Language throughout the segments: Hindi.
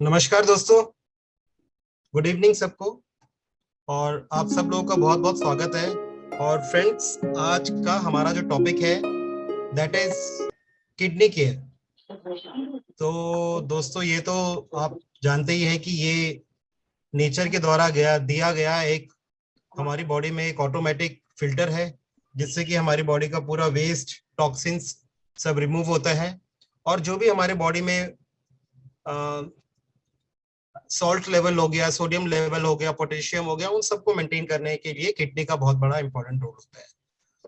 नमस्कार दोस्तों। गुड इवनिंग सबको। और आप सब लोगों का बहुत बहुत स्वागत है। और फ्रेंड्स, आज का हमारा जो टॉपिक है दैट इज किडनी केयर। तो दोस्तों, ये तो आप जानते ही हैं कि ये नेचर के द्वारा दिया गया एक हमारी बॉडी में एक ऑटोमेटिक फिल्टर है, जिससे कि हमारी बॉडी का पूरा वेस्ट टॉक्सिन्स सब रिमूव होता है। और जो भी हमारे बॉडी में सॉल्ट लेवल हो गया, सोडियम लेवल हो गया, पोटेशियम हो गया, उन सबको मेंटेन करने के लिए किडनी का बहुत बड़ा इंपॉर्टेंट रोल होता है।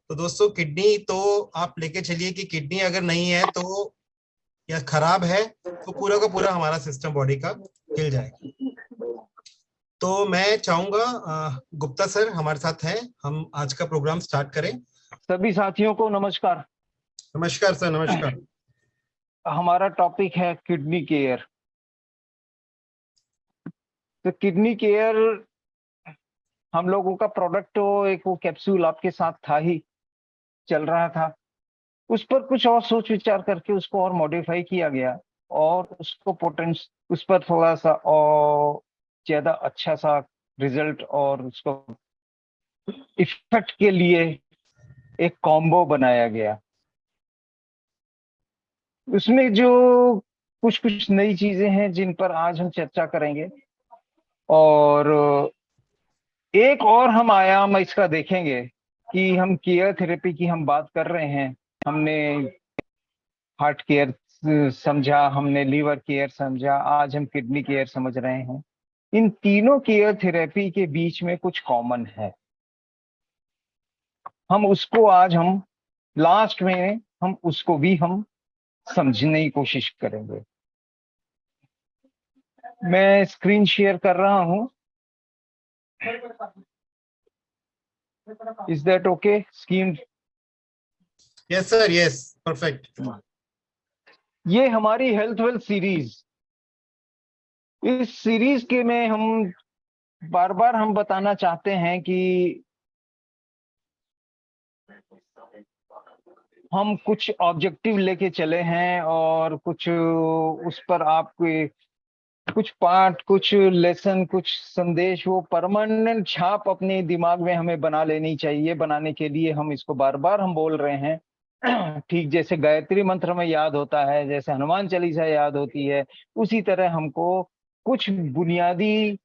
तो दोस्तों, किडनी तो आप लेके चलिए कि किडनी अगर नहीं है तो या खराब है तो पूरा का पूरा हमारा सिस्टम बॉडी का हिल जाएगा। तो मैं चाहूंगा गुप्ता सर हमारे साथ हैं, हम आज का प्रोग्राम स्टार्ट करें। सभी साथियों को नमस्कार। नमस्कार सर। नमस्कार। हमारा टॉपिक है किडनी केयर। तो किडनी केयर हम लोगों का प्रोडक्ट तो एक वो कैप्सूल आपके साथ था ही, चल रहा था। उस पर कुछ और सोच विचार करके उसको और मॉडिफाई किया गया और उसको उस पर थोड़ा सा और ज्यादा अच्छा सा रिजल्ट और उसको इफेक्ट के लिए एक कॉम्बो बनाया गया। उसमें जो कुछ कुछ नई चीजें हैं जिन पर आज हम चर्चा करेंगे, और एक और हम आयाम इसका देखेंगे कि हम केयर थेरेपी की हम बात कर रहे हैं। हमने हार्ट केयर समझा, हमने लीवर केयर समझा, आज हम किडनी केयर समझ रहे हैं। इन तीनों केयर थेरेपी के बीच में कुछ कॉमन है। हम लास्ट में हम उसको भी हम समझने की कोशिश करेंगे। मैं स्क्रीन शेयर कर रहा हूं। Is that okay? Screen? Yes sir, yes, perfect. ये हमारी हेल्थ वेल्थ सीरीज, इस सीरीज के में हम बार बार हम बताना चाहते हैं कि हम कुछ ऑब्जेक्टिव लेके चले हैं और कुछ उस पर आपके कुछ पाठ, कुछ लेसन, कुछ संदेश, वो परमानेंट छाप अपने दिमाग में हमें बना लेनी चाहिए। बनाने के लिए हम इसको बार बार हम बोल रहे हैं। ठीक जैसे गायत्री मंत्र में याद होता है, जैसे हनुमान चालीसा याद होती है, उसी तरह हमको कुछ बुनियादी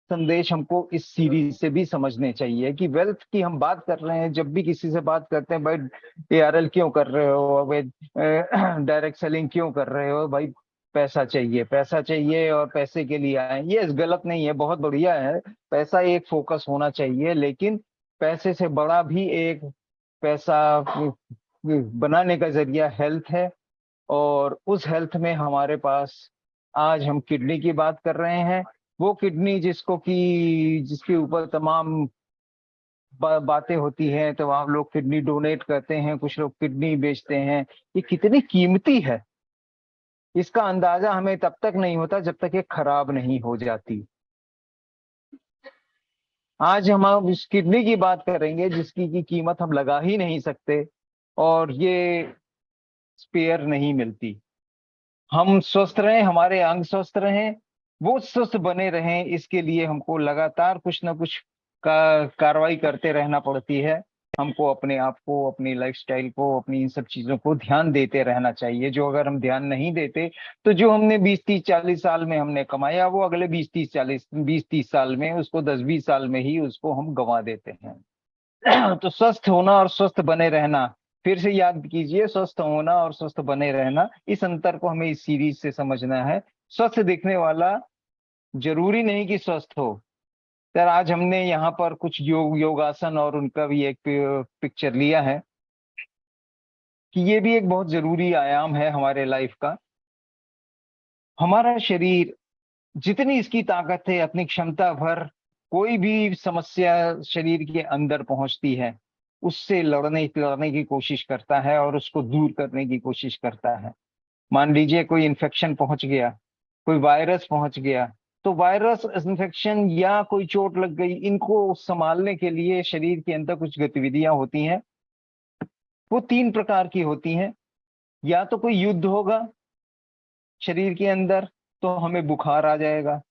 संदेश हमको इस सीरीज से भी समझने चाहिए कि वेल्थ की हम बात कर रहे हैं। जब भी किसी से बात करते हैं, भाई ARL क्यों कर रहे हो, भाई डायरेक्ट सेलिंग क्यों कर रहे हो, भाई पैसा चाहिए, पैसा चाहिए और पैसे के लिए आए। ये गलत नहीं है, बहुत बढ़िया है। पैसा एक फोकस होना चाहिए, लेकिन पैसे से बड़ा भी एक पैसा बनाने का जरिया हेल्थ है। और उस हेल्थ में हमारे पास आज हम किडनी की बात कर रहे हैं। वो किडनी जिसके ऊपर तमाम बातें होती हैं। तो आप लोग किडनी डोनेट करते हैं, कुछ लोग किडनी बेचते हैं। ये कितनी कीमती है, इसका अंदाजा हमें तब तक नहीं होता जब तक ये खराब नहीं हो जाती। आज हम उस किडनी की बात करेंगे जिसकी की कीमत हम लगा ही नहीं सकते, और ये स्पेयर नहीं मिलती। हम स्वस्थ रहें, हमारे अंग स्वस्थ रहें, वो स्वस्थ बने रहें, इसके लिए हमको लगातार कुछ ना कुछ कार्रवाई करते रहना पड़ती है। हमको अपने आप को, अपनी लाइफस्टाइल को, अपनी इन सब चीजों को ध्यान देते रहना चाहिए। जो अगर हम ध्यान नहीं देते तो जो हमने 20 30 40 साल में हमने कमाया, वो अगले 20 30 साल में, उसको 10 20 साल में ही उसको हम गंवा देते हैं। तो स्वस्थ होना और स्वस्थ बने रहना, फिर से याद कीजिए, स्वस्थ होना और स्वस्थ बने रहना, इस अंतर को हमें इस सीरीज से समझना है। स्वस्थ दिखने वाला जरूरी नहीं कि स्वस्थ हो। सर, आज हमने यहाँ पर कुछ योगासन और उनका भी एक पिक्चर लिया है कि ये भी एक बहुत जरूरी आयाम है हमारे लाइफ का। हमारा शरीर जितनी इसकी ताकत है, अपनी क्षमता भर कोई भी समस्या शरीर के अंदर पहुंचती है, उससे लड़ने की कोशिश करता है और उसको दूर करने की कोशिश करता है। मान लीजिए कोई इन्फेक्शन पहुंच गया, कोई वायरस पहुंच गया, तो वायरस इन्फेक्शन या कोई चोट लग गई, इनको संभालने के लिए शरीर के अंदर कुछ गतिविधियां होती हैं। वो 3 प्रकार की होती हैं। या तो कोई युद्ध होगा, शरीर के अंदर तो हमें बुखार आ जाएगा,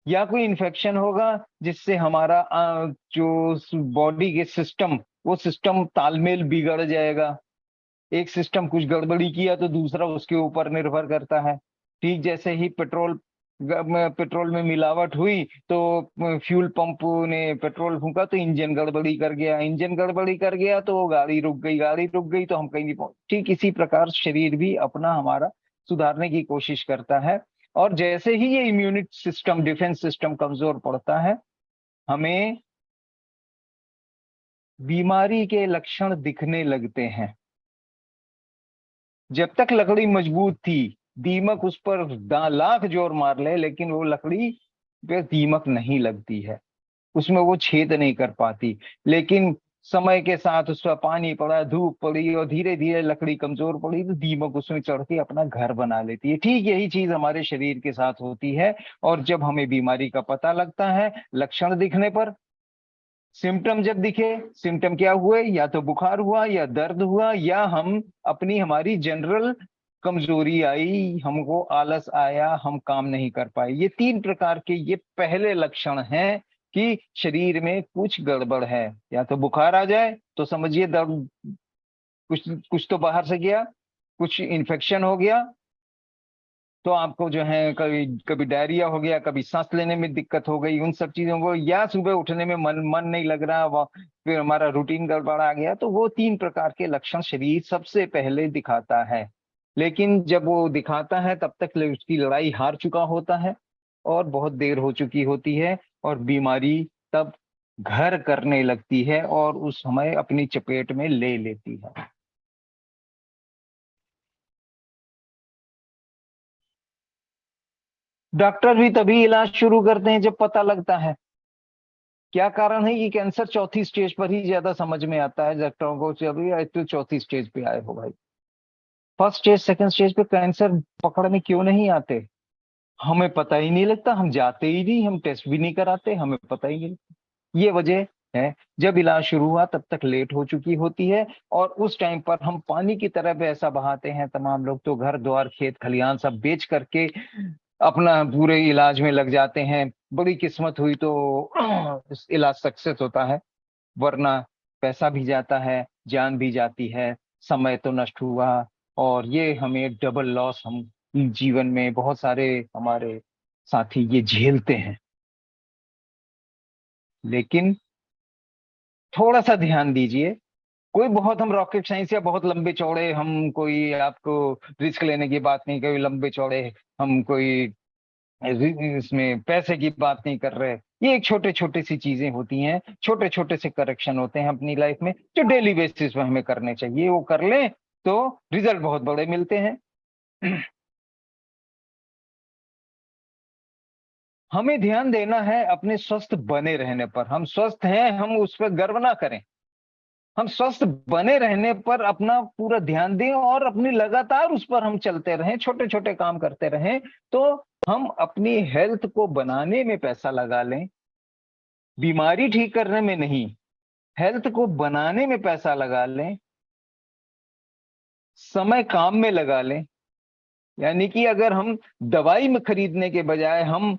या कोई इन्फेक्शन होगा जिससे हमारा जो बॉडी के सिस्टम, वो सिस्टम तालमेल बिगड़ जाएगा। एक सिस्टम कुछ गड़बड़ी किया तो दूसरा उसके ऊपर निर्भर करता है। ठीक जैसे ही पेट्रोल में मिलावट हुई तो फ्यूल पंप ने पेट्रोल फूंका तो इंजन गड़बड़ी कर गया, इंजन गड़बड़ी कर गया तो गाड़ी रुक गई, गाड़ी रुक गई तो हम कहीं नहीं पहुंच। ठीक इसी प्रकार शरीर भी अपना हमारा सुधारने की कोशिश करता है, और जैसे ही ये इम्यूनिटी सिस्टम, डिफेंस सिस्टम कमजोर पड़ता है, हमें बीमारी के लक्षण दिखने लगते हैं। जब तक लकड़ी मजबूत थी, दीमक उस पर लाख जोर मार ले, लेकिन वो लकड़ी पे दीमक नहीं लगती है, उसमें वो छेद नहीं कर पाती। लेकिन समय के साथ उस पर पानी पड़ा, धूप पड़ी, और धीरे धीरे लकड़ी कमजोर पड़ी तो दीमक उसमें चढ़ के अपना घर बना लेती है। ठीक यही चीज हमारे शरीर के साथ होती है। और जब हमें बीमारी का पता लगता है, लक्षण दिखने पर, सिम्टम जब दिखे, सिम्टम क्या हुए, या तो बुखार हुआ, या दर्द हुआ, या हमारी जनरल कमजोरी आई, हमको आलस आया, हम काम नहीं कर पाए, ये 3 प्रकार के ये पहले लक्षण हैं कि शरीर में कुछ गड़बड़ है। या तो बुखार आ जाए तो समझिए दर्द, कुछ कुछ तो बाहर से गया, कुछ इन्फेक्शन हो गया, तो आपको जो है कभी कभी डायरिया हो गया, कभी सांस लेने में दिक्कत हो गई, उन सब चीजों को, या सुबह उठने में मन नहीं लग रहा, फिर हमारा रूटीन गड़बड़ा गया, तो वो 3 प्रकार के लक्षण शरीर सबसे पहले दिखाता है। लेकिन जब वो दिखाता है तब तक उसकी लड़ाई हार चुका होता है और बहुत देर हो चुकी होती है, और बीमारी तब घर करने लगती है और उस समय अपनी चपेट में ले लेती है। डॉक्टर भी तभी इलाज शुरू करते हैं जब पता लगता है। क्या कारण है कि कैंसर चौथी स्टेज पर ही ज्यादा समझ में आता है डॉक्टरों को, चलिए तो चौथी स्टेज पे आए हो भाई। फर्स्ट स्टेज, सेकंड स्टेज पे कैंसर पकड़ में क्यों नहीं आते? हमें पता ही नहीं लगता, हम जाते ही नहीं, हम टेस्ट भी नहीं कराते, हमें पता ही नहीं लगता। ये वजह है, जब इलाज शुरू हुआ तब तक लेट हो चुकी होती है, और उस टाइम पर हम पानी की तरह पैसा बहाते हैं। तमाम लोग तो घर द्वार खेत खलियान सब बेच करके अपना पूरे इलाज में लग जाते हैं। बड़ी किस्मत हुई तो इलाज सक्सेस होता है, वरना पैसा भी जाता है, जान भी जाती है, समय तो नष्ट हुआ, और ये हमें डबल लॉस हम जीवन में बहुत सारे हमारे साथी ये झेलते हैं। लेकिन थोड़ा सा ध्यान दीजिए, कोई बहुत हम रॉकेट साइंस या बहुत लंबे चौड़े, हम कोई आपको रिस्क लेने की बात नहीं, कोई लंबे चौड़े हम कोई इसमें पैसे की बात नहीं कर रहे। ये एक छोटे छोटे सी चीजें होती हैं, छोटे छोटे से करेक्शन होते हैं अपनी लाइफ में, जो डेली बेसिस पे हमें करने चाहिए। वो कर लें तो रिजल्ट बहुत बड़े मिलते हैं। हमें ध्यान देना है अपने स्वस्थ बने रहने पर। हम स्वस्थ हैं, हम उस पर गर्व ना करें, हम स्वस्थ बने रहने पर अपना पूरा ध्यान दें और अपनी लगातार उस पर हम चलते रहें, छोटे छोटे काम करते रहें, तो हम अपनी हेल्थ को बनाने में पैसा लगा लें, बीमारी ठीक करने में नहीं, हेल्थ को बनाने में पैसा लगा लें, समय काम में लगा लें। यानी कि अगर हम दवाई में खरीदने के बजाय हम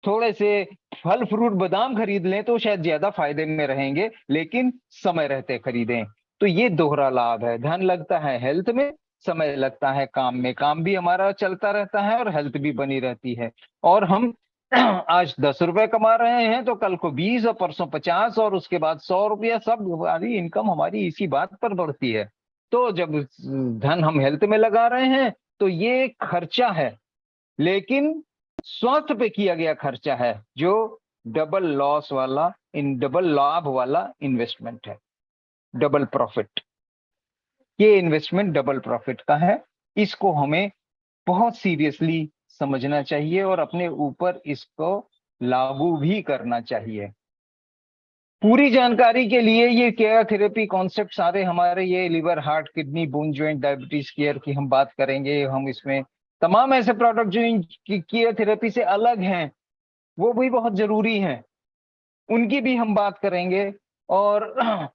थोड़े से फल फ्रूट बादाम खरीद लें तो शायद ज्यादा फायदे में रहेंगे, लेकिन समय रहते खरीदें। तो ये दोहरा लाभ है, धन लगता है हेल्थ में, समय लगता है काम में, काम भी हमारा चलता रहता है और हेल्थ भी बनी रहती है। और हम आज 10 रुपए कमा रहे हैं तो कल को 20 और परसों 50 और उसके बाद 100 रुपया, सब हमारी इनकम हमारी इसी बात पर बढ़ती है। तो जब धन हम हेल्थ में लगा रहे हैं तो ये खर्चा है, लेकिन स्वास्थ्य पे किया गया खर्चा है, जो डबल लॉस वाला, इन डबल लाभ वाला इन्वेस्टमेंट है, डबल प्रॉफिट। ये इन्वेस्टमेंट डबल प्रॉफिट का है, इसको हमें बहुत सीरियसली समझना चाहिए और अपने ऊपर इसको लागू भी करना चाहिए। पूरी जानकारी के लिए ये केयर थेरेपी कॉन्सेप्ट सारे हमारे, ये liver heart kidney bone joint diabetes care की हम बात करेंगे। हम इसमें तमाम ऐसे प्रोडक्ट जो इन केयर थेरेपी से अलग हैं, वो भी बहुत जरूरी हैं, उनकी भी हम बात करेंगे। और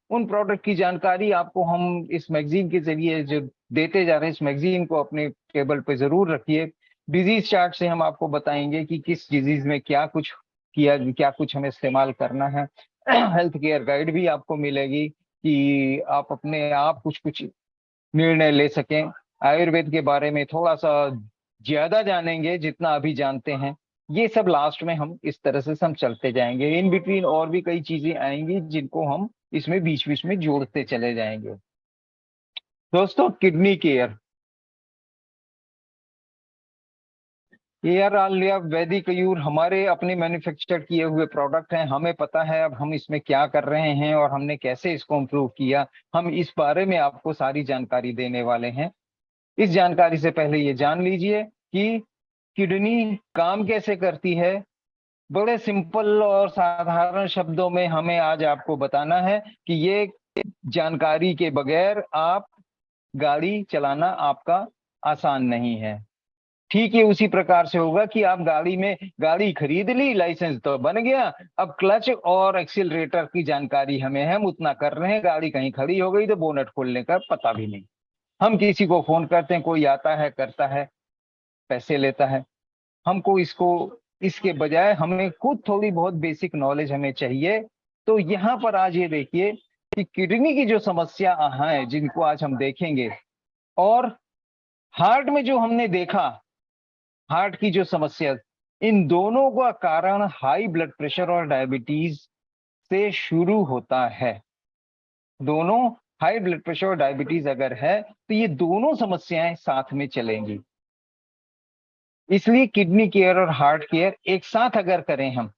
उन प्रोडक्ट की जानकारी आपको हम इस मैगजीन के जरिए जो देते जा रहे हैं, इस मैगजीन को अपने टेबल पे जरूर रखिए। डिजीज चार्ट से हम आपको बताएंगे कि किस डिजीज में क्या कुछ किया, क्या कुछ हमें इस्तेमाल करना है। हेल्थ केयर गाइड भी आपको मिलेगी कि आप अपने आप कुछ कुछ निर्णय ले सकें। आयुर्वेद के बारे में थोड़ा सा ज्यादा जानेंगे जितना अभी जानते हैं। ये सब लास्ट में हम इस तरह से हम चलते जाएंगे। इन बिटवीन और भी कई चीजें आएंगी जिनको हम इसमें बीच बीच में जोड़ते चले जाएंगे। दोस्तों, किडनी केयर, एआर आलिया वैदिक यूर हमारे अपने मैन्युफैक्चर किए हुए प्रोडक्ट हैं। हमें पता है अब हम इसमें क्या कर रहे हैं और हमने कैसे इसको इम्प्रूव किया। हम इस बारे में आपको सारी जानकारी देने वाले हैं। इस जानकारी से पहले ये जान लीजिए कि किडनी काम कैसे करती है। बड़े सिंपल और साधारण शब्दों में हमें आज आपको बताना है कि ये जानकारी के बगैर आप गाड़ी चलाना आपका आसान नहीं है। ठीक है, उसी प्रकार से होगा कि आप गाड़ी खरीद ली, लाइसेंस तो बन गया, अब क्लच और एक्सीलरेटर की जानकारी हमें है, हम उतना कर रहे हैं, गाड़ी कहीं खड़ी हो गई तो बोनट खोलने का पता भी नहीं। हम किसी को फोन करते हैं, कोई आता है, करता है, पैसे लेता है। हमको इसके बजाय हमें खुद थोड़ी बहुत बेसिक नॉलेज हमें चाहिए। तो यहाँ पर आज ये देखिए कि किडनी की जो समस्या है जिनको आज हम देखेंगे, और हार्ट में जो हमने देखा, हार्ट की जो समस्या, इन दोनों का कारण हाई ब्लड प्रेशर और डायबिटीज से शुरू होता है। दोनों, हाई ब्लड प्रेशर और डायबिटीज अगर है तो ये दोनों समस्याएं साथ में चलेंगी। इसलिए किडनी केयर और हार्ट केयर एक साथ अगर करें हम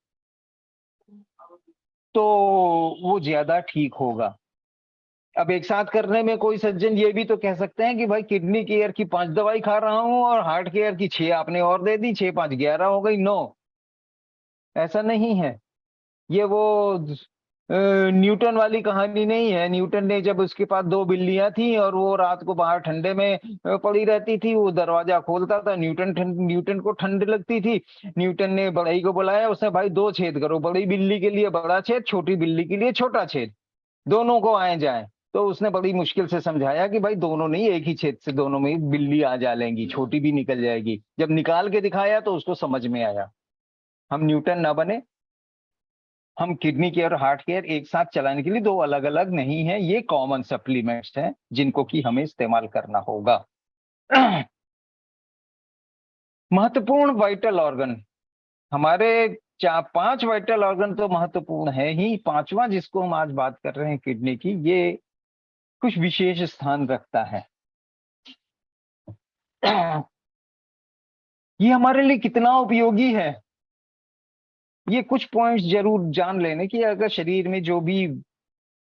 तो वो ज्यादा ठीक होगा। अब एक साथ करने में कोई सज्जन ये भी तो कह सकते हैं कि भाई किडनी केयर की 5 दवाई खा रहा हूं और हार्ट केयर की 6 आपने और दे दी, 6 5 11 हो गई। नो, ऐसा नहीं है। ये वो न्यूटन वाली कहानी नहीं है। न्यूटन ने जब उसके पास 2 बिल्लियां थी और वो रात को बाहर ठंडे में पड़ी रहती थी, वो दरवाजा खोलता था, न्यूटन को ठंड लगती थी। न्यूटन ने बढ़ई को बुलाया, उसने भाई 2 छेद करो, बड़ी बिल्ली के लिए बड़ा छेद, छोटी बिल्ली के लिए छोटा छेद, दोनों को आए जाए। तो उसने बड़ी मुश्किल से समझाया कि भाई दोनों नहीं, एक ही छेद से दोनों में बिल्ली आ जा लेंगी, छोटी भी निकल जाएगी। जब निकाल के दिखाया तो उसको समझ में आया। हम न्यूटन ना बने। हम किडनी केयर और हार्ट केयर एक साथ चलाने के लिए दो अलग अलग नहीं है, ये कॉमन सप्लीमेंट्स हैं जिनको कि हमें इस्तेमाल करना होगा। महत्वपूर्ण वाइटल ऑर्गन, हमारे 5 वाइटल ऑर्गन तो महत्वपूर्ण है ही, पांचवा जिसको हम आज बात कर रहे हैं किडनी की, ये कुछ विशेष स्थान रखता है। ये हमारे लिए कितना उपयोगी है, ये कुछ पॉइंट्स जरूर जान लेने की। अगर शरीर में जो भी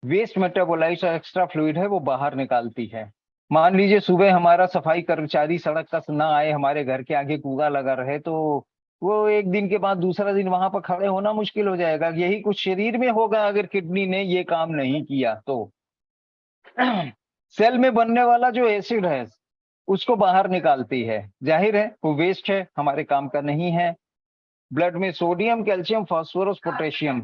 वेस्ट मेटाबोलाइट्स और एक्स्ट्रा फ्लूइड है वो बाहर निकालती है। मान लीजिए सुबह हमारा सफाई कर्मचारी सड़क का ना आए, हमारे घर के आगे कूड़ा लगा रहे, तो वो एक दिन के बाद दूसरा दिन वहां पर खड़े होना मुश्किल हो जाएगा। यही कुछ शरीर में होगा अगर किडनी ने ये काम नहीं किया तो। सेल में बनने वाला जो एसिड है उसको बाहर निकालती है, जाहिर है वो वेस्ट है, हमारे काम का नहीं है। ब्लड में sodium, calcium, phosphorus, potassium,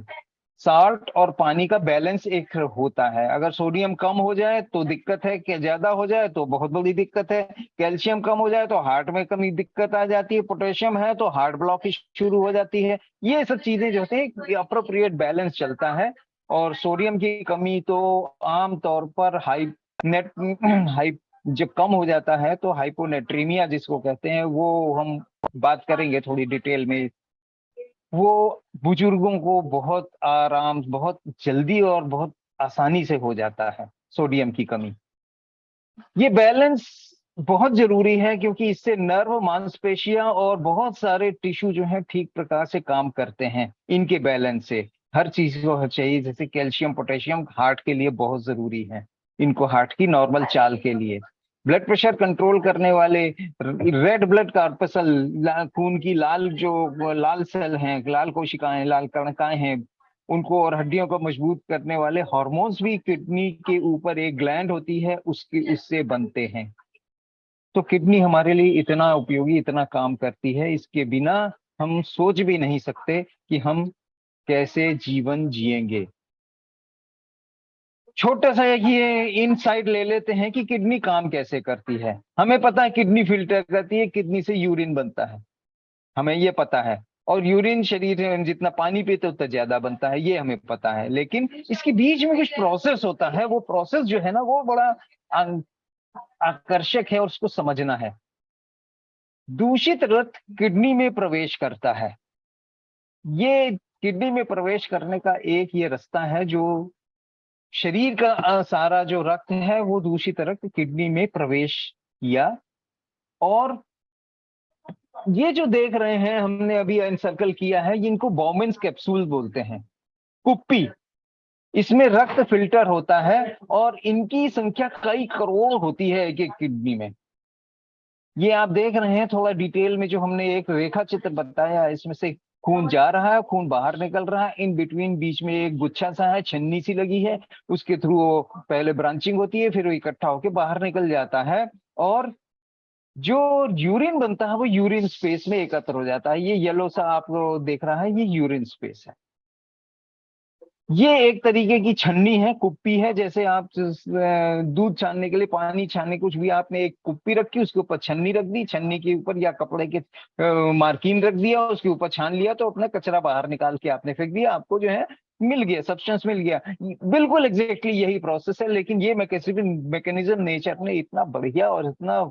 salt और पानी का बैलेंस एक होता है। अगर सोडियम कम हो जाए तो दिक्कत है, कि ज्यादा हो जाए तो बहुत बड़ी दिक्कत है। कैल्शियम कम हो जाए तो हार्ट में कमी दिक्कत आ जाती है, पोटेशियम है तो हार्ट ब्लॉक शुरू हो जाती है। ये सब चीजें जो होती हैं अप्रोप्रिएट बैलेंस चलता है। और सोडियम की कमी तो आम तौर पर नेट हाई जब कम हो जाता है तो हाइपोनेट्रीमिया जिसको कहते हैं, वो हम बात करेंगे थोड़ी डिटेल में। वो बुजुर्गों को बहुत आराम, बहुत जल्दी और बहुत आसानी से हो जाता है सोडियम की कमी। ये बैलेंस बहुत जरूरी है क्योंकि इससे नर्व, मांसपेशियां और बहुत सारे टिश्यू जो है ठीक प्रकार से काम करते हैं। इनके बैलेंस से हर चीज को चाहिए, जैसे कैल्शियम, पोटेशियम हार्ट के लिए बहुत जरूरी है, इनको हार्ट की नॉर्मल चाल के लिए। ब्लड प्रेशर कंट्रोल करने वाले रेड ब्लड कार्पसल, खून की लाल जो लाल सेल हैं, लाल कोशिकाएं, लाल कणिकाएं हैं, उनको और हड्डियों को मजबूत करने वाले हार्मोन्स भी किडनी के ऊपर एक ग्लैंड होती है उससे बनते हैं। तो किडनी हमारे लिए इतना उपयोगी, इतना काम करती है, इसके बिना हम सोच भी नहीं सकते कि हम कैसे जीवन जिएंगे। छोटा सा एक ये इनसाइट ले लेते हैं कि किडनी काम कैसे करती है। हमें पता है किडनी फिल्टर करती है, किडनी से यूरिन बनता है, हमें ये पता है। और यूरिन शरीर में जितना पानी पीते उतना ज्यादा बनता है, ये हमें पता है। लेकिन इसके बीच में कुछ प्रोसेस होता है, वो प्रोसेस जो है ना वो बड़ा आकर्षक है और उसको समझना है। दूषित रक्त किडनी में प्रवेश करता है। ये किडनी में प्रवेश करने का एक ये रास्ता है, जो शरीर का सारा जो रक्त है वो दूषित रक्त किडनी में प्रवेश किया। और ये जो देख रहे हैं हमने अभी एनसर्कल किया है, इनको बॉमेंस कैप्सूल बोलते हैं, कुप्पी। इसमें रक्त फिल्टर होता है और इनकी संख्या कई करोड़ होती है एक एक किडनी में। ये आप देख रहे हैं थोड़ा डिटेल में, जो हमने एक रेखा चित्र बताया, इसमें से खून जा रहा है, खून बाहर निकल रहा है, इन बिटवीन बीच में एक गुच्छा सा है, छन्नी सी लगी है, उसके थ्रू वो पहले ब्रांचिंग होती है, फिर वो इकट्ठा होकर बाहर निकल जाता है। और जो यूरिन बनता है वो यूरिन स्पेस में एकत्र हो जाता है। ये येलो सा आप देख रहा है, ये यूरिन स्पेस है। ये एक तरीके की छन्नी है, कुप्पी है। जैसे आप दूध छानने के लिए, पानी छानने, कुछ भी आपने एक कुप्पी रखी, उसके ऊपर छन्नी रख दी, छन्नी के ऊपर या कपड़े के मार्किन रख दिया, उसके ऊपर छान लिया, तो अपना कचरा बाहर निकाल के आपने फेंक दिया, आपको जो है मिल गया, सब्सटेंस मिल गया। बिल्कुल एग्जैक्टली यही प्रोसेस है। लेकिन ये मैकेनिज्म नेचर ने इतना बढ़िया और इतना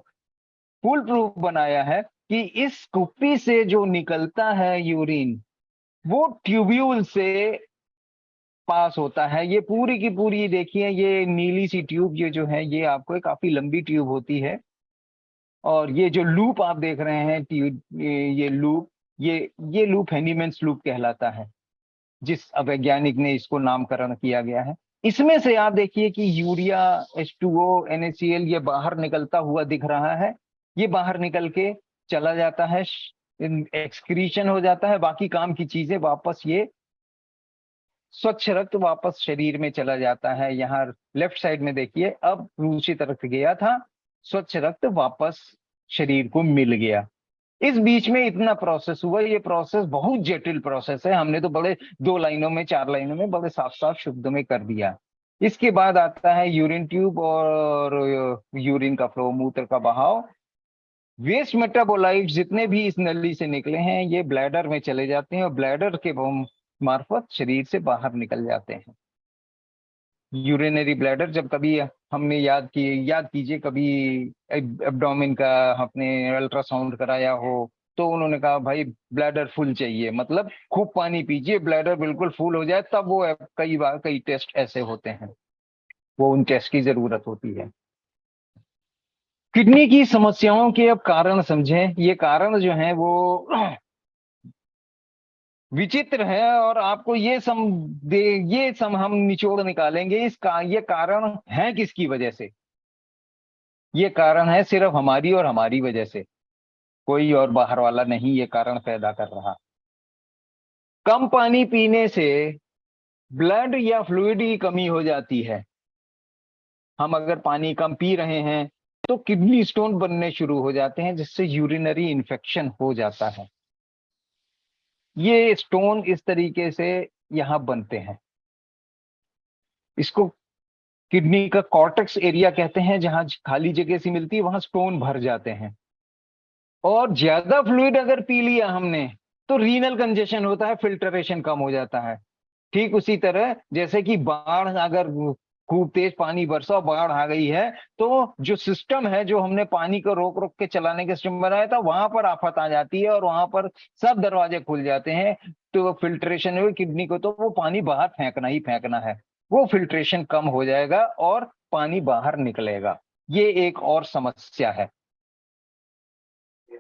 फुल प्रूफ बनाया है कि इस कुप्पी से जो निकलता है यूरिन, वो ट्यूब्यूल से पास होता है। ये पूरी की पूरी देखिए, ये नीली सी ट्यूब, ये जो है ये आपको काफी लंबी ट्यूब होती है। और ये जो लूप आप देख रहे हैं ट्यूब, ये लूप, ये लूप हैनीमैन्स लूप कहलाता है, जिस वैज्ञानिक ने इसको नामकरण किया गया है। इसमें से आप देखिए कि यूरिया, H2O, NaCl ये बाहर निकलता हुआ दिख रहा है। ये बाहर निकल के चला जाता है, एक्सक्रीशन हो जाता है, बाकी काम की चीजें वापस ये स्वच्छ रक्त वापस शरीर में चला जाता है। यहाँ लेफ्ट साइड में देखिए, अब दूषित रक्त गया था, स्वच्छ रक्त वापस शरीर को मिल गया। इस बीच में इतना प्रोसेस हुआ। ये प्रोसेस बहुत जटिल प्रोसेस है, हमने तो बड़े 2 लाइनों में, 4 लाइनों में बड़े साफ साफ शब्दों में कर दिया। इसके बाद आता है यूरिन ट्यूब और यूरिन का फ्लो, मूत्र का बहाव। वेस्ट मेटाबोलाइट जितने भी इस नली से निकले हैं ये ब्लैडर में चले जाते हैं और ब्लैडर के मार्फत शरीर से बाहर निकल जाते हैं। यूरिनरी ब्लैडर, जब कभी हमने याद कीजिए कभी एब्डोमेन का आपने अल्ट्रासाउंड कराया हो, तो उन्होंने कहा भाई ब्लैडर फुल चाहिए, मतलब खूब पानी पीजिए, ब्लैडर बिल्कुल फुल हो जाए, तब वो कई बार कई टेस्ट ऐसे होते हैं, वो उन टेस्ट की जरूरत होती है। किडनी की समस्याओं के अब कारण समझें। ये कारण जो है वो विचित्र है, और आपको ये सम हम निचोड़ निकालेंगे। ये कारण है किसकी वजह से? ये कारण है सिर्फ हमारी और हमारी वजह से, कोई और बाहर वाला नहीं ये कारण पैदा कर रहा। कम पानी पीने से ब्लड या फ्लूइड की कमी हो जाती है। हम अगर पानी कम पी रहे हैं तो किडनी स्टोन बनने शुरू हो जाते हैं, जिससे यूरिनरी इन्फेक्शन हो जाता है। ये स्टोन इस तरीके से यहां बनते हैं। इसको किडनी का कॉर्टेक्स एरिया कहते हैं, जहां खाली जगह सी मिलती है वहां स्टोन भर जाते हैं। और ज्यादा फ्लूइड अगर पी लिया हमने तो रीनल कंजेशन होता है, फिल्टरेशन कम हो जाता है। ठीक उसी तरह जैसे कि बाढ़, अगर खूब तेज पानी बरसा और बाढ़ आ गई है, तो जो सिस्टम है, जो हमने पानी को रोक रोक के चलाने का सिस्टम बनाया था, वहां पर आफत आ जाती है और वहां पर सब दरवाजे खुल जाते हैं। तो फिल्ट्रेशन हुई किडनी को, तो वो पानी बाहर फेंकना ही फेंकना है, वो फिल्ट्रेशन कम हो जाएगा और पानी बाहर निकलेगा। ये एक और समस्या है।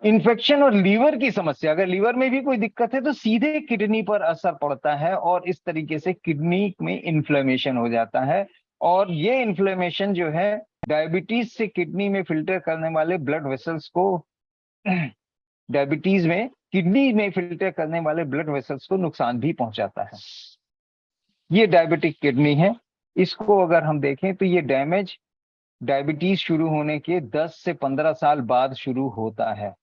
इन्फेक्शन और लीवर की समस्या, अगर लीवर में भी कोई दिक्कत है तो सीधे किडनी पर असर पड़ता है, और इस तरीके से किडनी में इन्फ्लेमेशन हो जाता है। और ये इन्फ्लेमेशन जो है डायबिटीज से किडनी में फिल्टर करने वाले ब्लड वेसल्स को डायबिटीज में किडनी में फिल्टर करने वाले ब्लड वेसल्स को नुकसान भी पहुंचाता है। ये डायबिटिक किडनी है। इसको अगर हम देखें तो ये डैमेज डायबिटीज शुरू होने के 10 से 15 साल बाद शुरू होता है,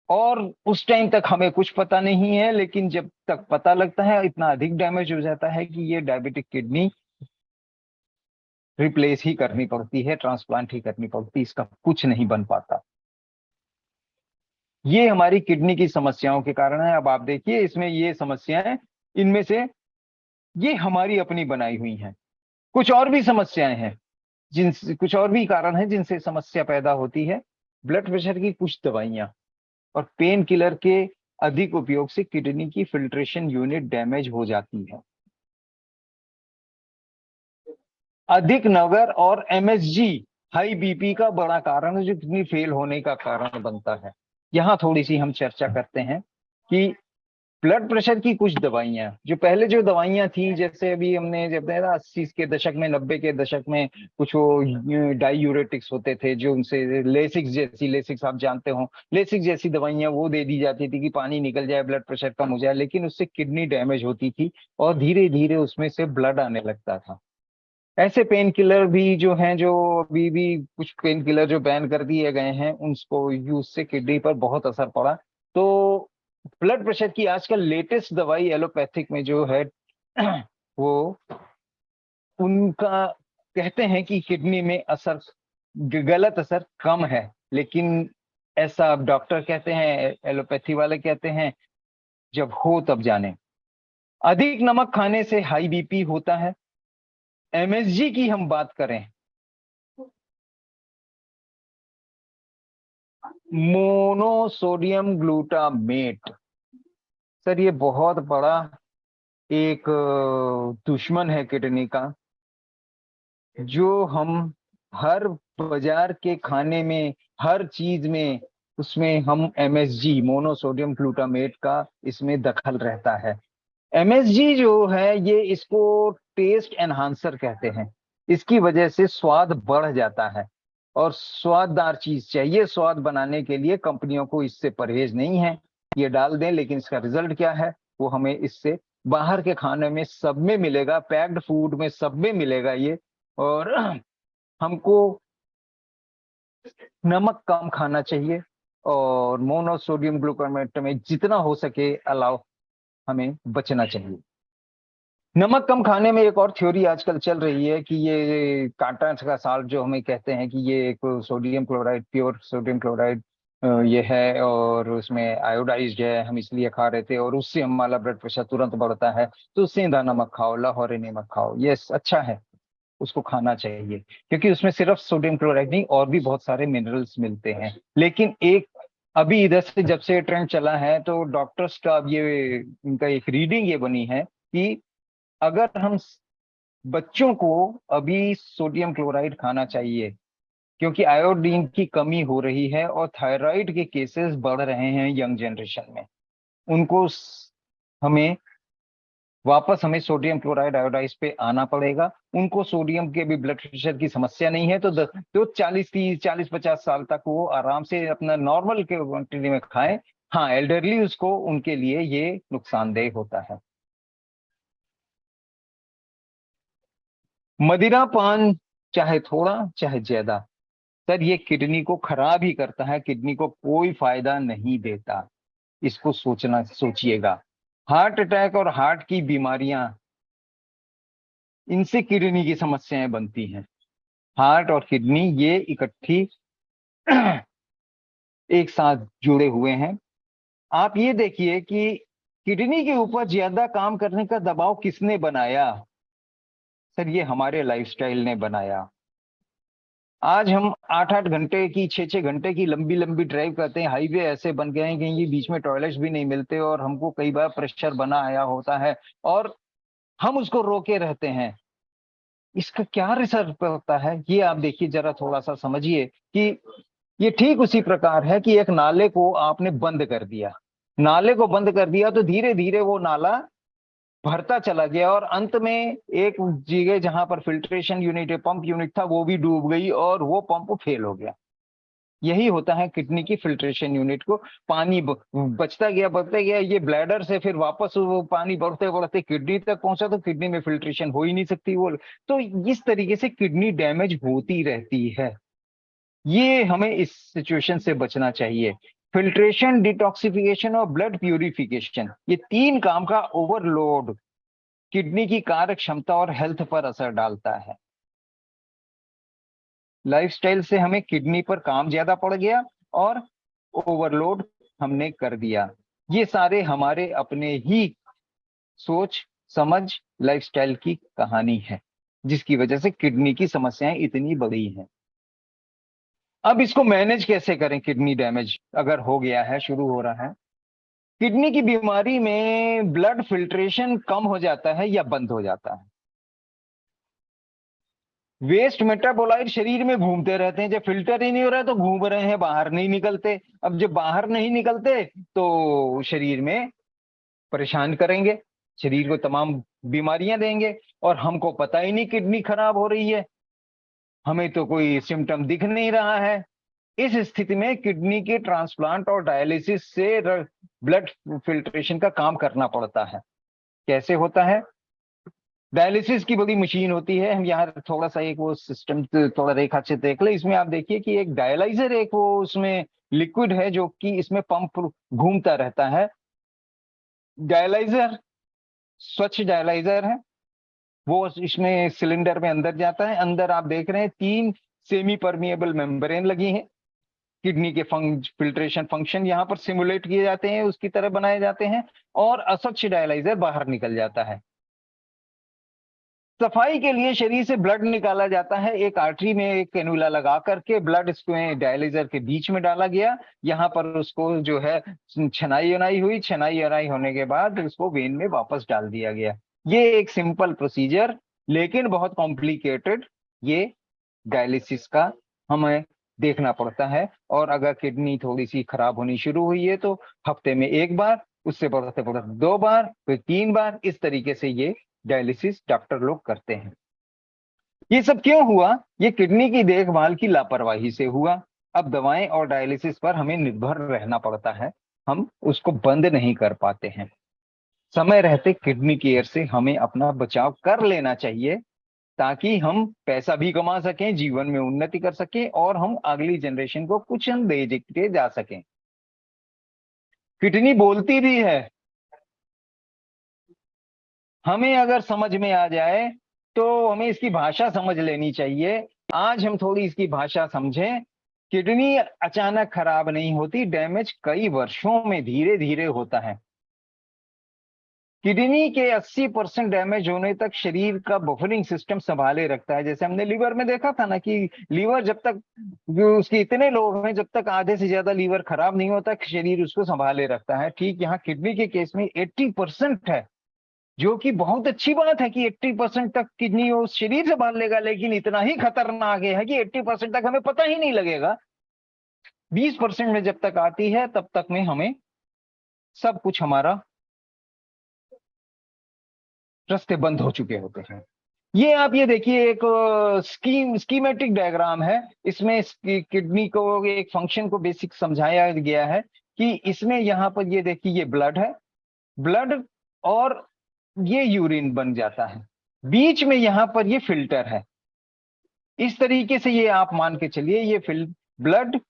और उस टाइम तक हमें कुछ पता नहीं है। लेकिन जब तक पता लगता है, इतना अधिक डैमेज हो जाता है कि ये डायबिटिक किडनी रिप्लेस ही करनी पड़ती है, ट्रांसप्लांट ही करनी पड़ती है, इसका कुछ नहीं बन पाता। ये हमारी किडनी की समस्याओं के कारण है। अब आप देखिए इसमें ये समस्याएं, इनमें से ये हमारी अपनी बनाई हुई हैं। कुछ और भी समस्याएं हैं, जिनसे कुछ और भी कारण हैं जिनसे समस्या पैदा होती है। ब्लड प्रेशर की कुछ दवाइयां और पेन किलर के अधिक उपयोग से किडनी की फिल्ट्रेशन यूनिट डैमेज हो जाती है। अधिक नगर और एमएसजी हाई बीपी का बड़ा कारण है, जो किडनी फेल होने का कारण बनता है। यहाँ थोड़ी सी हम चर्चा करते हैं कि ब्लड प्रेशर की कुछ दवाइयां, जो पहले जो दवाइयां थी, जैसे अभी हमने जब देखा 80 के दशक में, 90 के दशक में, कुछ वो डाईयूरेटिक्स होते थे, जो उनसे लेसिक्स जैसी, लेसिक्स आप जानते हो, लेसिक्स जैसी दवाइयां वो दे दी जाती थी कि पानी निकल जाए, ब्लड प्रेशर कम हो जाए, लेकिन उससे किडनी डैमेज होती थी और धीरे धीरे उसमें से ब्लड आने लगता था। ऐसे पेन किलर भी जो हैं, जो अभी भी कुछ पेन किलर जो बैन कर दिए गए हैं, उनको यूज से किडनी पर बहुत असर पड़ा। तो ब्लड प्रेशर की आजकल लेटेस्ट दवाई एलोपैथिक में जो है वो उनका कहते हैं कि किडनी में असर, गलत असर कम है, लेकिन ऐसा डॉक्टर कहते हैं, एलोपैथी वाले कहते हैं, जब हो तब जाने। अधिक नमक खाने से हाई बीपी होता है। एमएसजी की हम बात करें, मोनोसोडियम ग्लूटामेट, सर ये बहुत बड़ा एक दुश्मन है किडनी का, जो हम हर बाजार के खाने में, हर चीज में, उसमें हम एमएसजी मोनोसोडियम ग्लूटामेट का इसमें दखल रहता है। एमएसजी जो है, ये इसको टेस्ट एनहांसर कहते हैं। इसकी वजह से स्वाद बढ़ जाता है, और स्वाददार चीज चाहिए स्वाद बनाने के लिए, कंपनियों को इससे परहेज नहीं है, ये डाल दें, लेकिन इसका रिजल्ट क्या है वो हमें इससे बाहर के खाने में सब में मिलेगा, पैक्ड फूड में सब में मिलेगा ये। और हमको नमक कम खाना चाहिए, और मोनोसोडियम ग्लूटामेट में जितना हो सके अलाव हमें बचना चाहिए। नमक कम खाने में एक और थ्योरी आजकल चल रही है कि ये कांटा का साल्ट जो हमें कहते हैं कि ये एक sodium chloride, pure sodium chloride ये है, और उसमें आयोडाइज्ड है, हम इसलिए खा रहे थे, और उससे हमारा ब्लड प्रेशर तुरंत बढ़ता है। तो सेंधा नमक खाओ, लाहौरी नमक खाओ, ये अच्छा है, उसको खाना चाहिए, क्योंकि उसमें सिर्फ सोडियम क्लोराइड नहीं और भी बहुत सारे मिनरल्स मिलते हैं। लेकिन एक अभी इधर से जब से ट्रेंड चला है, तो डॉक्टर्स का अब ये इनका एक रीडिंग ये बनी है कि अगर हम बच्चों को अभी सोडियम क्लोराइड खाना चाहिए, क्योंकि आयोडीन की कमी हो रही है और थायराइड के केसेस बढ़ रहे हैं यंग जनरेशन में। उनको हमें वापस हमें सोडियम क्लोराइड आयोडाइज पे आना पड़ेगा। उनको सोडियम के भी ब्लड प्रेशर की समस्या नहीं है, तो 40-50 साल तक वो आराम से अपना नॉर्मल के क्वांटिटी में खाएं। हाँ, एल्डरली उसको, उनके लिए ये नुकसानदेह होता है। मदिरा पान, चाहे थोड़ा चाहे ज्यादा, सर ये किडनी को खराब ही करता है, किडनी को कोई फायदा नहीं देता, इसको सोचिएगा। हार्ट अटैक और हार्ट की बीमारियां, इनसे किडनी की समस्याएं बनती हैं। हार्ट और किडनी ये इकट्ठी एक साथ जुड़े हुए हैं। आप ये देखिए कि किडनी के ऊपर ज्यादा काम करने का दबाव किसने बनाया? सर ये हमारे लाइफस्टाइल ने बनाया। आज हम 8-8 घंटे की, 6-6 घंटे की लंबी लंबी ड्राइव करते हैं, हाईवे ऐसे बन गए हैं कि ये बीच में टॉयलेट्स भी नहीं मिलते, और हमको कई बार प्रेशर बना आया होता है, और हम उसको रोके रहते हैं। इसका क्या रिजल्ट होता है ये आप देखिए, जरा थोड़ा सा समझिए कि ये ठीक उसी प्रकार है कि एक नाले को आपने बंद कर दिया, नाले को बंद कर दिया तो धीरे धीरे वो नाला भरता चला गया, और अंत में एक जगह जहां पर फिल्ट्रेशन यूनिट, पंप यूनिट था, वो भी डूब गई और वो पंप फेल हो गया। यही होता है किडनी की फिल्ट्रेशन यूनिट को, पानी बचता गया, ये ब्लैडर से फिर वापस वो पानी बढ़ते बढ़ते किडनी तक पहुंचा, तो किडनी में फिल्ट्रेशन हो ही नहीं सकती वो। तो इस तरीके से किडनी डैमेज होती रहती है। ये हमें इस सिचुएशन से बचना चाहिए। फिल्ट्रेशन, डिटॉक्सिफिकेशन और ब्लड प्यूरिफिकेशन, ये तीन काम का ओवरलोड किडनी की कार्य क्षमता और हेल्थ पर असर डालता है। लाइफस्टाइल से हमें किडनी पर काम ज्यादा पड़ गया और ओवरलोड हमने कर दिया। ये सारे हमारे अपने ही सोच समझ लाइफस्टाइल की कहानी है, जिसकी वजह से किडनी की समस्याएं इतनी बड़ी हैं। अब इसको मैनेज कैसे करें? किडनी डैमेज अगर हो गया है, शुरू हो रहा है, किडनी की बीमारी में ब्लड फिल्ट्रेशन कम हो जाता है या बंद हो जाता है। वेस्ट मेटाबोलाइट शरीर में घूमते रहते हैं, जब फिल्टर ही नहीं हो रहा है तो घूम रहे हैं, बाहर नहीं निकलते। अब जब बाहर नहीं निकलते तो शरीर में परेशान करेंगे, शरीर को तमाम बीमारियां देंगे, और हमको पता ही नहीं किडनी खराब हो रही है, हमें तो कोई सिम्टम दिख नहीं रहा है। इस स्थिति में किडनी के ट्रांसप्लांट और डायलिसिस से ब्लड फिल्ट्रेशन का काम करना पड़ता है। कैसे होता है? डायलिसिस की बड़ी मशीन होती है, हम यहाँ थोड़ा सा एक वो सिस्टम थोड़ा रेखा चित्र देख ले। इसमें आप देखिए कि एक डायलाइजर, एक वो उसमें लिक्विड है जो कि इसमें पंप घूमता रहता है। डायलाइजर स्वच्छ डायलाइजर है, वो इसमें सिलेंडर में अंदर जाता है। अंदर आप देख रहे हैं 3 सेमी परमिएबल मेम्ब्रेन लगी हैं। किडनी के फिल्ट्रेशन फंक्शन यहाँ पर सिमुलेट किए जाते हैं, उसकी तरह बनाए जाते हैं, और अस्वच्छ डायलाइजर बाहर निकल जाता है। सफाई के लिए शरीर से ब्लड निकाला जाता है, एक आर्टरी में एक कैनुला लगा करके ब्लड इसमें डायलिजर के बीच में डाला गया। यहाँ पर उसको जो है छनाई उनाई हुई, छनाई उनाई होने के बाद उसको वेन में वापस डाल दिया गया। ये एक सिंपल प्रोसीजर, लेकिन बहुत कॉम्प्लिकेटेड ये डायलिसिस का हमें देखना पड़ता है। और अगर किडनी थोड़ी सी खराब होनी शुरू हुई है तो हफ्ते में 1 बार, उससे बढ़ते बढ़ते 2 बार, फिर 3 बार, इस तरीके से ये डायलिसिस डॉक्टर लोग करते हैं। ये सब क्यों हुआ? ये किडनी की देखभाल की लापरवाही से हुआ। अब दवाएं और डायलिसिस पर हमें निर्भर रहना पड़ता है, हम उसको बंद नहीं कर पाते हैं। समय रहते किडनी केयर से हमें अपना बचाव कर लेना चाहिए, ताकि हम पैसा भी कमा सकें, जीवन में उन्नति कर सकें, और हम अगली जनरेशन को कुछ हम दे के जा सकें। किडनी बोलती भी है, हमें अगर समझ में आ जाए तो हमें इसकी भाषा समझ लेनी चाहिए। आज हम थोड़ी इसकी भाषा समझें। किडनी अचानक खराब नहीं होती, डैमेज कई वर्षों में धीरे धीरे होता है। किडनी के 80% डैमेज होने तक शरीर का बफरिंग सिस्टम संभाले रखता है। जैसे हमने लीवर में देखा था ना कि लीवर जब तक, उसके इतने लोग हैं, जब तक आधे से ज्यादा लीवर खराब नहीं होता शरीर उसको संभाले रखता है। ठीक यहाँ किडनी के केस में 80% है, जो कि बहुत अच्छी बात है कि 80% तक किडनी वो शरीर संभाल लेगा, लेकिन इतना ही खतरनाक है कि 80% तक हमें पता ही नहीं लगेगा। 20% में जब तक आती है तब तक में हमें सब कुछ हमारा रास्ते बंद हो चुके होते हैं। ये आप ये देखिए, एक स्कीमेटिक डायग्राम है। इसमें किडनी को एक फंक्शन को बेसिक समझाया गया है कि इसमें यहाँ पर ये देखिए, ये ब्लड है, ब्लड और ये यूरिन बन जाता है, बीच में यहाँ पर ये फिल्टर है। इस तरीके से ये आप मान के चलिए, ये ब्लड,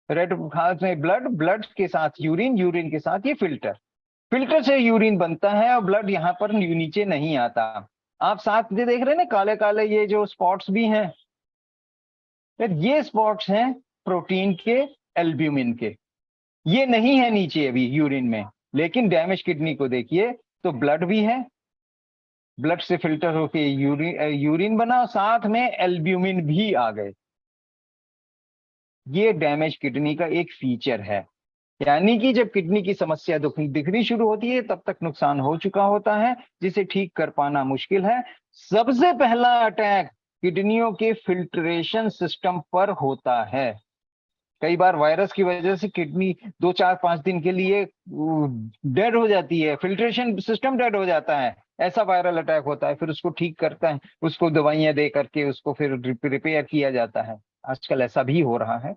रेड खास में ब्लड, ब्लड के साथ यूरिन, यूरिन के साथ ये फिल्टर, फिल्टर से यूरिन बनता है, और ब्लड यहाँ पर नीचे नहीं आता। आप साथ में देख रहे हैं ना काले काले ये जो स्पॉट्स भी हैं, ये स्पॉट्स हैं प्रोटीन के, एल्ब्यूमिन के। ये नहीं है नीचे अभी यूरिन में, लेकिन डैमेज किडनी को देखिए तो ब्लड भी है, ब्लड से फिल्टर होके यूरिन बना, साथ में एल्ब्यूमिन भी आ गए। ये डैमेज किडनी का एक फीचर है। यानी कि जब किडनी की समस्या दिखनी शुरू होती है तब तक नुकसान हो चुका होता है, जिसे ठीक कर पाना मुश्किल है। सबसे पहला अटैक किडनियों के फिल्ट्रेशन सिस्टम पर होता है। कई बार वायरस की वजह से किडनी 2 4 5 दिन के लिए डेड हो जाती है, फिल्ट्रेशन सिस्टम डेड हो जाता है, ऐसा वायरल अटैक होता है। फिर उसको ठीक करता है, उसको दवाइयां दे करके उसको फिर रिपेयर किया जाता है। आजकल ऐसा भी हो रहा है।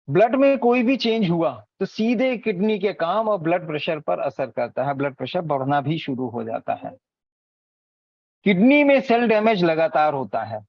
ब्लड में कोई भी चेंज हुआ तो सीधे किडनी के काम और ब्लड प्रेशर पर असर करता है, ब्लड प्रेशर बढ़ना भी शुरू हो जाता है। किडनी में सेल डैमेज लगातार होता है,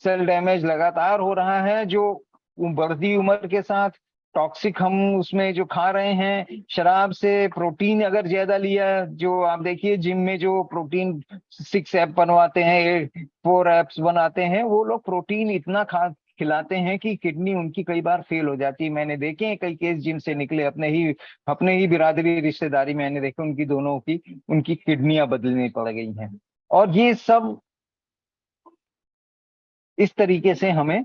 सेल डैमेज लगातार हो रहा है, जो बढ़ती उम्र के साथ टॉक्सिक हम उसमें जो खा रहे हैं, शराब से प्रोटीन अगर ज्यादा लिया, जो आप देखिए जिम में जो प्रोटीन 6 ऐप बनवाते हैं, 4 ऐप्स बनाते हैं, वो लोग प्रोटीन इतना खा खिलाते हैं कि किडनी उनकी कई बार फेल हो जाती है। मैंने देखे हैं कई केस जिम से निकले, अपने ही बिरादरी रिश्तेदारी में मैंने देखे उनकी दोनों की उनकी किडनियां बदलनी पड़ गई हैं। और ये सब इस तरीके से हमें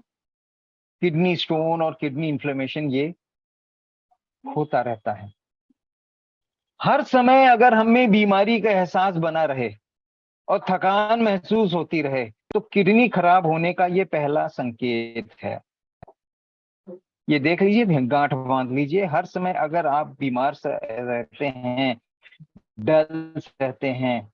किडनी स्टोन और किडनी इन्फ्लेमेशन ये होता रहता है। हर समय अगर हमें बीमारी का एहसास बना रहे और थकान महसूस होती रहे तो किडनी खराब होने का ये पहला संकेत है। ये देख लीजिए, गांठ बांध लीजिए। हर समय अगर आप बीमार रहते हैं, डल रहते हैं,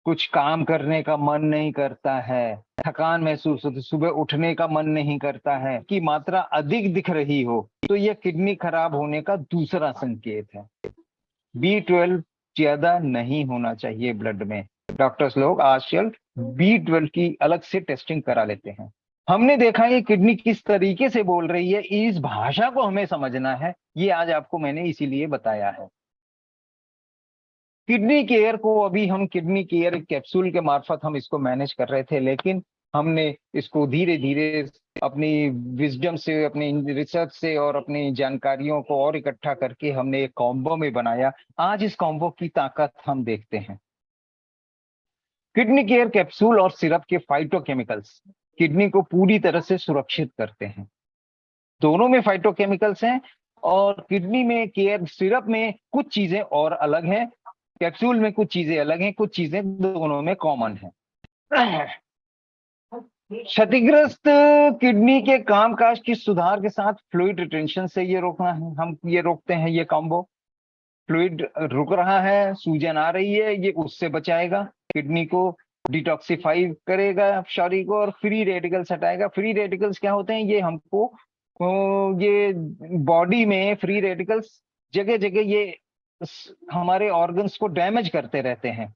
कुछ काम करने का मन नहीं करता है, थकान महसूस होती, सुबह उठने का मन नहीं करता है, की मात्रा अधिक दिख रही हो, तो यह किडनी खराब होने का दूसरा संकेत है। B12 ज्यादा नहीं होना चाहिए ब्लड में। डॉक्टर्स लोग आजकल B12 की अलग से टेस्टिंग करा लेते हैं। हमने देखा है किडनी किस तरीके से बोल रही है, इस भाषा को हमें समझना है। ये आज आपको मैंने इसीलिए बताया है। किडनी केयर को अभी हम किडनी केयर कैप्सूल के मार्फत हम इसको मैनेज कर रहे थे, लेकिन हमने इसको धीरे धीरे अपनी विजडम से, अपनी रिसर्च से और अपनी जानकारियों को और इकट्ठा करके हमने एक कॉम्बो में बनाया। आज इस कॉम्बो की ताकत हम देखते हैं। किडनी केयर कैप्सूल और सिरप के फाइटोकेमिकल्स किडनी को पूरी तरह से सुरक्षित करते हैं। दोनों में फाइटोकेमिकल्स हैं और किडनी में केयर सिरप में कुछ चीजें और अलग हैं, कैप्सूल में कुछ चीजें अलग हैं, कुछ चीजें दोनों में कॉमन है। क्षतिग्रस्त किडनी के कामकाज की सुधार के साथ फ्लूइड रिटेंशन से ये रोकना है, हम ये रोकते हैं। ये कॉम्बो फ्लूइड रुक रहा है, सूजन आ रही है, ये उससे बचाएगा, किडनी को डिटॉक्सिफाई करेगा शरीर को और फ्री रेडिकल्स हटाएगा। फ्री रेडिकल्स क्या होते हैं? ये हमको ये बॉडी में फ्री रेडिकल्स जगह जगह ये हमारे ऑर्गन्स को डैमेज करते रहते हैं।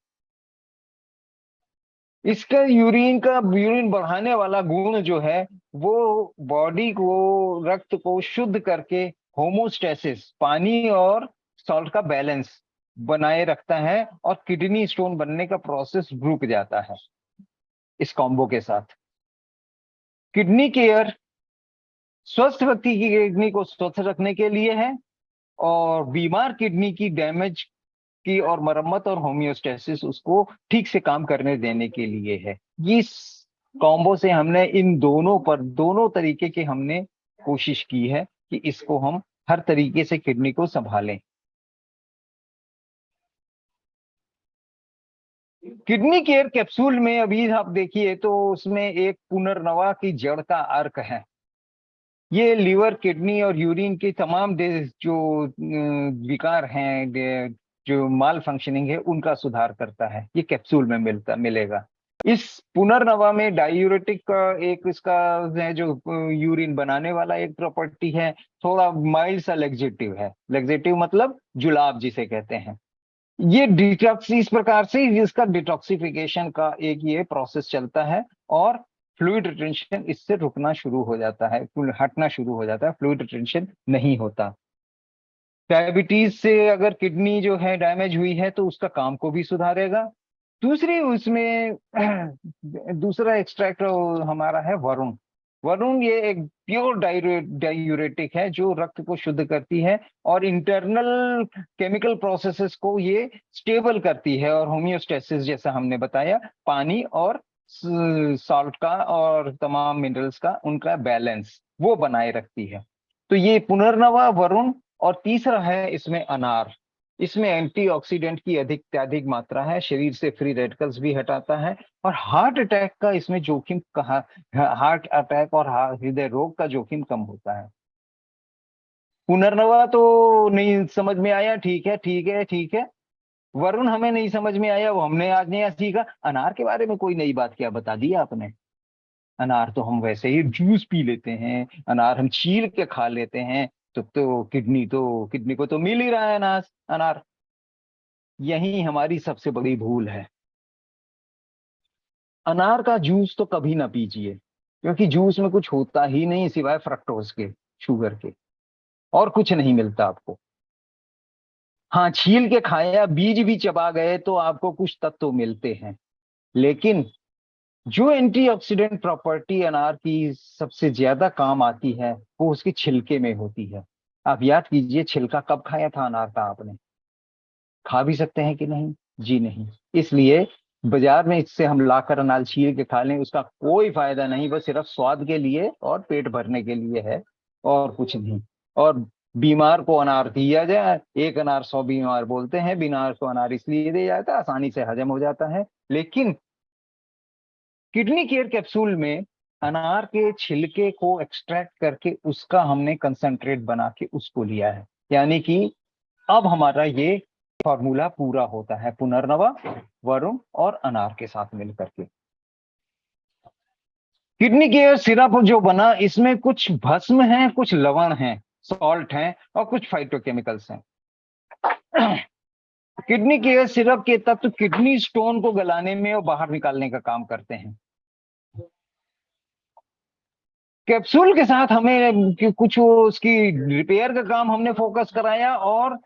इसका यूरिन बढ़ाने वाला गुण जो है वो बॉडी को, रक्त को शुद्ध करके होमोस्टेसिस, पानी और सॉल्ट का बैलेंस बनाए रखता है और किडनी स्टोन बनने का प्रोसेस रुक जाता है इस कॉम्बो के साथ। किडनी केयर स्वस्थ व्यक्ति की किडनी को स्वस्थ रखने के लिए है और बीमार किडनी की डैमेज की और मरम्मत और होम्योस्टेसिस उसको ठीक से काम करने देने के लिए है। इस कॉम्बो से हमने इन दोनों पर, दोनों तरीके की हमने कोशिश की है कि इसको हम हर तरीके से किडनी को संभालें। किडनी केयर कैप्सूल में अभी आप देखिए तो उसमें एक पुनर्नवा की जड़ का अर्क है। ये लीवर, किडनी और यूरिन की तमाम जो विकार हैं, जो माल फंक्शनिंग है, उनका सुधार करता है। ये कैप्सूल में मिलेगा। इस पुनर्नवा में डायूरेटिक का एक इसका है, जो यूरिन बनाने वाला एक प्रॉपर्टी है। थोड़ा माइल्ड सा लेग्जेटिव है। लेग्जेटिव मतलब जुलाब जिसे कहते हैं। ये डिटॉक्स, इस प्रकार से इसका डिटॉक्सिफिकेशन का एक ये प्रोसेस चलता है और फ्लूइड रिटेंशन इससे रुकना शुरू हो जाता है, हटना शुरू हो जाता है, फ्लूइड रिटेंशन नहीं होता। डायबिटीज से अगर किडनी जो है डैमेज हुई है तो उसका काम को भी सुधारेगा। दूसरी उसमें दूसरा एक्सट्रैक्ट हमारा है वरुण। वरुण ये एक प्योर डायूरेटिक है जो रक्त को शुद्ध करती है और इंटरनल केमिकल प्रोसेसेस को ये स्टेबल करती है और होम्योस्टेसिस, जैसा हमने बताया, पानी और सॉल्ट का और तमाम मिनरल्स का उनका बैलेंस वो बनाए रखती है। तो ये पुनर्नवा, वरुण। और तीसरा है इसमें अनार। इसमें एंटीऑक्सीडेंट की अधिक मात्रा है, शरीर से फ्री रेडिकल्स भी हटाता है और हार्ट अटैक का इसमें जोखिम कहा, हार्ट अटैक और हृदय रोग का जोखिम कम होता है। पुनर्नवा तो नहीं समझ में आया, ठीक है ठीक है ठीक है। वरुण हमें नहीं समझ में आया, वो हमने आज नया सीखा। अनार के बारे में कोई नई बात क्या बता दी आपने? अनार तो हम वैसे ही जूस पी लेते हैं, अनार हम छील के खा लेते हैं। किडनी को तो मिल ही रहा है अनार अनार। यही हमारी सबसे बड़ी भूल है। अनार का जूस तो कभी ना पीजिए, क्योंकि जूस में कुछ होता ही नहीं सिवाय फ्रक्टोज के, शुगर के। और कुछ नहीं मिलता आपको। हाँ, छील के खाया, बीज भी चबा गए तो आपको कुछ तत्व मिलते हैं, लेकिन जो एंटीऑक्सीडेंट प्रॉपर्टी अनार की सबसे ज्यादा काम आती है वो उसके छिलके में होती है। आप याद कीजिए, छिलका कब खाया था अनार का आपने? खा भी सकते हैं कि नहीं? जी नहीं। इसलिए बाजार में इससे हम लाकर अनार छील के खा लें, उसका कोई फायदा नहीं, बस सिर्फ स्वाद के लिए और पेट भरने के लिए है, और कुछ नहीं। और बीमार को अनार दिया जाए, एक अनार 100 बीमार बोलते हैं, बीमार को अनार इसलिए दिया जाता है आसानी से हजम हो जाता है। लेकिन किडनी केयर कैप्सूल में अनार के छिलके को एक्सट्रैक्ट करके उसका हमने कंसंट्रेट बना के उसको लिया है, यानी कि अब हमारा ये फॉर्मूला पूरा होता है पुनर्नवा, वरुण और अनार के साथ मिलकर के। किडनी केयर सिरप जो बना, इसमें कुछ भस्म है, कुछ लवण है, सॉल्ट है, और कुछ फाइटोकेमिकल्स हैं। किडनी केयर सिरप के तत्व किडनी स्टोन को गलाने में और बाहर निकालने का काम करते हैं। कैप्सूल के साथ हमें कुछ उसकी रिपेयर का काम हमने फोकस कराया, और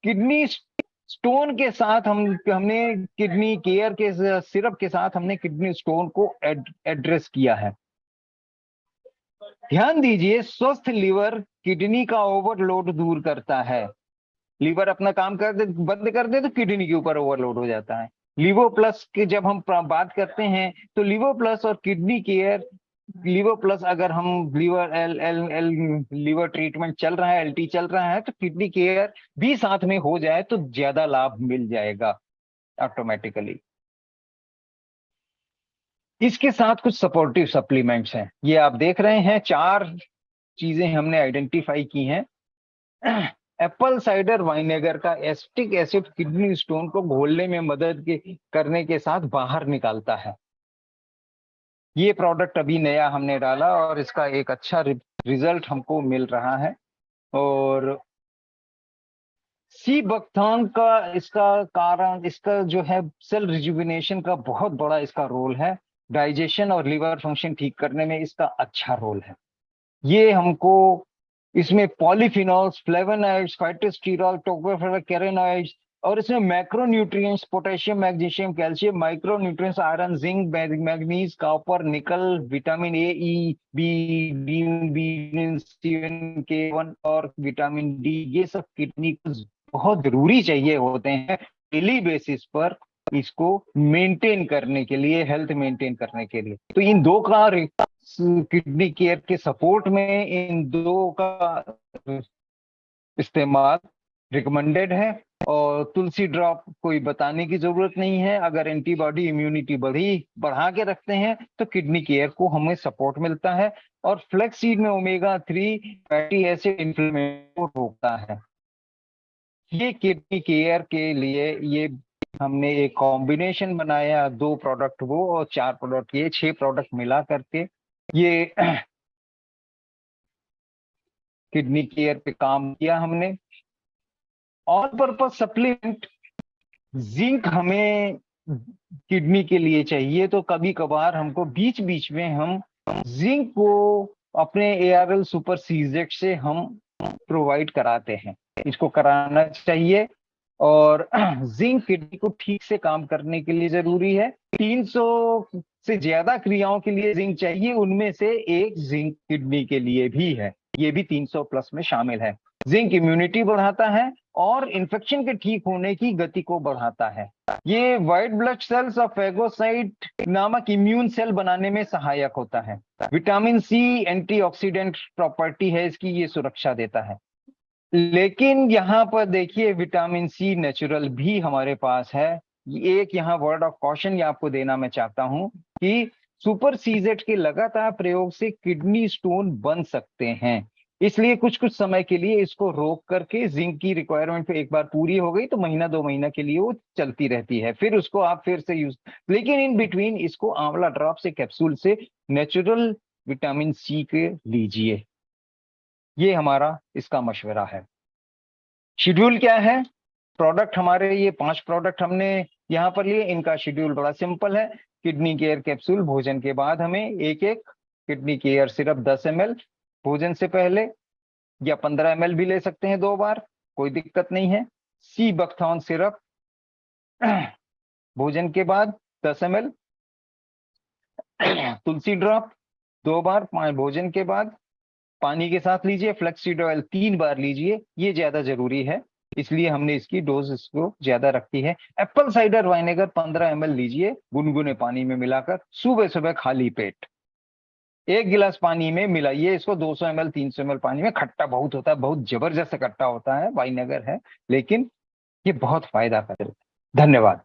किडनी स्टोन के साथ हमने किडनी केयर के सिरप के साथ हमने किडनी स्टोन को एड्रेस किया है। ध्यान दीजिए, स्वस्थ लीवर किडनी का ओवरलोड दूर करता है। लीवर अपना काम कर दे, बंद कर दे, तो किडनी के ऊपर ओवरलोड हो जाता है। लिवो प्लस की जब हम बात करते हैं तो लिवो प्लस और किडनी केयर, लिवो प्लस अगर हम liver L L L liver treatment चल रहा है, एलटी चल रहा है, तो किडनी केयर भी साथ में हो जाए तो ज्यादा लाभ मिल जाएगा ऑटोमेटिकली। इसके साथ कुछ सपोर्टिव सप्लीमेंट्स हैं, ये आप देख रहे हैं, 4 चीजें हमने आइडेंटिफाई की हैं। एप्पल साइडर वाइनेगर का एसिटिक एसिड किडनी स्टोन को घोलने में मदद करने के साथ बाहर निकालता है। ये प्रोडक्ट अभी नया हमने डाला और इसका एक अच्छा रिजल्ट हमको मिल रहा है। और सी बकथान का इसका कारण, इसका जो है सेल रिजुविनेशन का बहुत बड़ा इसका रोल है। डाइजेशन और लिवर फंक्शन ठीक करने में इसका अच्छा रोल है। ये हमको इसमें पॉलीफिनॉल्स, फ्लेवोनॉइड्स, फाइटोस्टेरॉल, टोकोफेरोकेरेनॉइड्स, और इसमें macronutrients, potassium, magnesium, calcium, micronutrients, iron, zinc, manganese, copper, nickel, vitamin A, E, B, D, B, C, K one और विटामिन डी, ये सब किडनी को बहुत जरूरी चाहिए होते हैं डेली बेसिस पर, इसको मेंटेन करने के लिए, हेल्थ मेंटेन करने के लिए। तो इन दो का किडनी केयर के सपोर्ट में इन दो का इस्तेमाल रिकमेंडेड है। और तुलसी ड्रॉप कोई बताने की जरूरत नहीं है, अगर एंटीबॉडी इम्यूनिटी बढ़ा के रखते हैं तो किडनी केयर को हमें सपोर्ट मिलता है। और फ्लेक्स सीड में ओमेगा 3 फैटी एसिड इन्फ्लेमेशन को रोकता है। ये किडनी केयर के लिए ये हमने एक कॉम्बिनेशन बनाया, 2 प्रोडक्ट वो और 4 प्रोडक्ट ये, 6 प्रोडक्ट मिला करके ये किडनी केयर पे काम किया हमने। ऑल पर्पज सप्लीमेंट, जिंक हमें किडनी के लिए चाहिए, तो कभी कभार हमको बीच बीच में हम जिंक को अपने ARL सुपर सीजेट से हम प्रोवाइड कराते हैं, इसको कराना चाहिए। और जिंक किडनी को ठीक से काम करने के लिए जरूरी है। 300 से ज्यादा क्रियाओं के लिए जिंक चाहिए, उनमें से एक जिंक किडनी के लिए भी है, ये भी 300 प्लस में शामिल है। जिंक इम्यूनिटी बढ़ाता है और इन्फेक्शन के ठीक होने की गति को बढ़ाता है। ये व्हाइट ब्लड सेल्स और फेगोसाइट नामक इम्यून सेल बनाने में सहायक होता है। विटामिन सी एंटीऑक्सीडेंट प्रॉपर्टी है इसकी, ये सुरक्षा देता है। लेकिन यहाँ पर देखिए, विटामिन सी नेचुरल भी हमारे पास है। एक यहाँ वर्ड ऑफ कॉशन ये आपको देना मैं चाहता हूं कि सुपर सीजेट के लगातार प्रयोग से किडनी स्टोन बन सकते हैं, इसलिए कुछ कुछ समय के लिए इसको रोक करके, जिंक की रिक्वायरमेंट एक बार पूरी हो गई तो महीना 2 महीना के लिए वो चलती रहती है, फिर उसको आप फिर से यूज, लेकिन इन बिटवीन इसको आंवला ड्रॉप से, कैप्सूल से नेचुरल विटामिन सी के लीजिए। ये हमारा इसका मशवरा है। शेड्यूल क्या है? प्रोडक्ट हमारे ये 5 प्रोडक्ट हमने यहाँ पर लिए, इनका शेड्यूल बड़ा सिंपल है। किडनी केयर कैप्सूल भोजन के बाद हमें एक किडनी केयर सिरप 10 ml भोजन से पहले, या 15 ml भी ले सकते हैं 2 बार, कोई दिक्कत नहीं है। सी बकथॉर्न सिरप भोजन के बाद 10 ml। तुलसी ड्रॉप 2 बार भोजन के बाद पानी के साथ लीजिए। फ्लैक्सीड ऑयल 3 बार लीजिए, ये ज्यादा जरूरी है, इसलिए हमने इसकी डोज इसको ज्यादा रखी है। एप्पल साइडर वाइनेगर 15 ml लीजिए गुनगुने पानी में मिलाकर, सुबह सुबह खाली पेट 1 गिलास पानी में मिलाइए इसको। 200 ml 300 ml पानी में, खट्टा बहुत होता है, बहुत जबरदस्त खट्टा होता है, वाइनेगर है, लेकिन ये बहुत फायदा करता है। धन्यवाद।